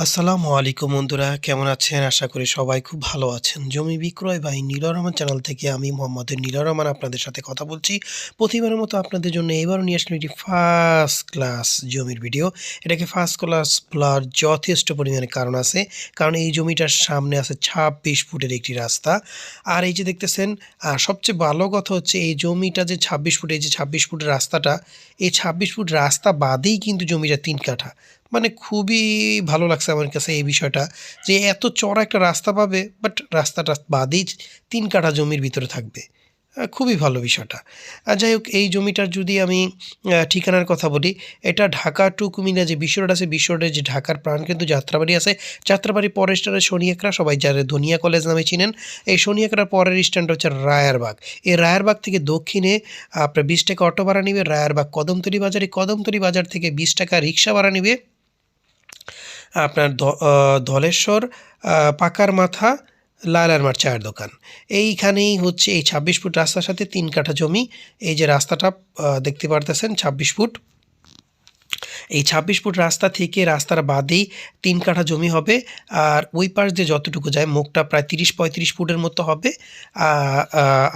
আসসালামু আলাইকুম বন্ধুরা, কেমন আছেন? আশা করি সবাই খুব ভালো আছেন। জমি বিক্রয় বাই নীলুর রহমান চ্যানেল থেকে আমি মোহাম্মদ নীলুর রহমান আপনাদের সাথে কথা বলছি। প্রতিবারের মতো আপনাদের জন্য এবারও নিয়ে আসলাম একটি ফার্স্ট ক্লাস জমির ভিডিও। এটাকে ফার্স্ট ক্লাস বলার যথেষ্ট পরিমাণে কারণ আছে। কারণ এই জমিটার সামনে আছে ২৬ ফুটের একটি রাস্তা। আর এই যে দেখতেছেন সবচেয়ে ভালো কথা হচ্ছে এই জমিটা যে ২৬ ফুট, এই যে ২৬ ফুটের রাস্তাটা, এই ২৬ ফুট রাস্তা বাদেই কিন্তু জমিটা ৩ কাঠা। মানে খুবই ভালো লাগছে আমার কাছে এই বিষয়টা যে এত চড়া একটা রাস্তা পাবে, বাট রাস্তাটা বাদেই ৩ কাঠা জমির ভিতরে থাকবে। খুবই ভালো বিষয়টা। যাই হোক, এই জমিটার যদি আমি ঠিকানার কথা বলি, এটা ঢাকা টু কুমিল্লা যে বিশ্ব রোড আছে, বিশ্ব রোডের যে ঢাকার প্রাণকেন্দ্র যাত্রাবাড়ি আছে, যাত্রাবাড়ি পরের স্ট্যান্ডে শনিয়াকড়া, সবাই যারা ধনিয়া কলেজ নামে চিনেন। এই শনিয়াকড়ার পরের স্ট্যান্ড হচ্ছে রায়ারবাগ। এই রায়ারবাগ থেকে দক্ষিণে আপনার ২০ টাকা অটো ভাড়া নিবে রায়ারবাগ কদমতলী বাজারে, কদমতলী বাজার থেকে ২০ টাকা রিক্সা ভাড়া নিবে আপনার ধলেশ্বর পাকার মাথা লায়লার মাঠ চায়ের দোকান। এইখানেই হচ্ছে এই ২৬ ফুট রাস্তার সাথে ৩ কাঠা জমি। এই যে রাস্তাটা দেখতে পারতেছেন ২৬ ফুট। এই ২৬ ফুট রাস্তা থেকে রাস্তার বাদেই ৩ কাঠা জমি হবে। আর ওই পাশ দিয়ে যতটুকু যায় মুখটা প্রায় ৩০-৩৫ ফুটের মতো হবে।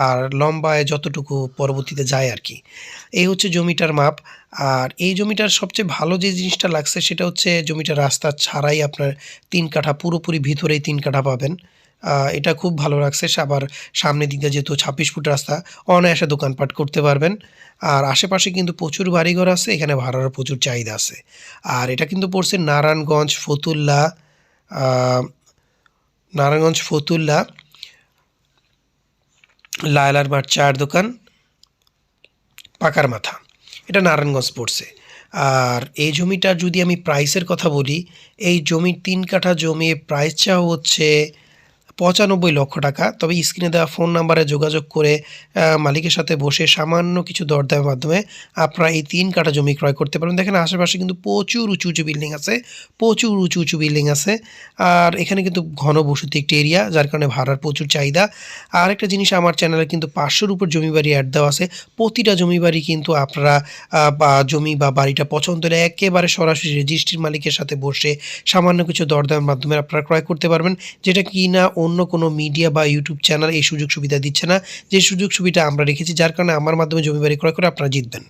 আর লম্বায় যতটুকু পরবর্তীতে যায় আর কি। এই হচ্ছে জমিটার মাপ। আর এই জমিটার সবচেয়ে ভালো যে জিনিসটা লাগছে সেটা হচ্ছে জমিটার রাস্তা ছাড়াই আপনার ৩ কাঠা পুরোপুরি ভিতরেই ৩ কাঠা পাবেন। এটা খুব ভালো লাগছে। আবার সামনের দিক দিয়ে যেহেতু ২৬ ফুট রাস্তা, অনায়াসে দোকানপাট করতে পারবেন। আর আশেপাশে কিন্তু প্রচুর বাড়িঘর আছে, এখানে ভাড়ারও প্রচুর চাহিদা আছে। আর এটা কিন্তু পড়ছে নারায়ণগঞ্জ ফতুল্লা, আ নারায়ণগঞ্জ ফতুল্লা, লায়লার মাঠ চায়ের দোকান, পাকার মাথা। এটা নারায়ণগঞ্জ পড়ছে। আর এই জমিটার যদি আমি প্রাইসের কথা বলি, এই জমির ৩ কাঠা জমির প্রাইস চাওয়া হচ্ছে ৯৫ লক্ষ টাকা। তবে স্ক্রিনে দেওয়া ফোন নাম্বারে যোগাযোগ করে মালিকের সাথে বসে সামান্য কিছু দরদামের মাধ্যমে আপনারা এই ৩ কাঠা জমি ক্রয় করতে পারবেন। দেখেন আশেপাশে কিন্তু প্রচুর উঁচু বিল্ডিং আছে, প্রচুর উঁচু বিল্ডিং আছে। আর এখানে কিন্তু ঘনবসতি একটি এরিয়া, যার কারণে ভাড়ার প্রচুর চাহিদা। আরেকটা জিনিস, আমার চ্যানেলে কিন্তু ৫০০-র উপর জমি বাড়ি অ্যাড দেওয়া আছে। প্রতিটা জমি বাড়ি কিন্তু আপনারা বা জমি বা বাড়িটা পছন্দ হলে একেবারে সরাসরি রেজিস্ট্রির মালিকের সাথে বসে সামান্য কিছু দরদামের মাধ্যমে আপনারা ক্রয় করতে পারবেন, যেটা কিনা অন্য কোনো মিডিয়া বা ইউটিউব চ্যানেল এই সুযোগ সুবিধা দিচ্ছে না। যে সুযোগ সুবিধা আমরা রেখেছি, যার কারণে আমার মাধ্যমে জমি বাড়ি ক্রয় করে আপনারা জিতবেন।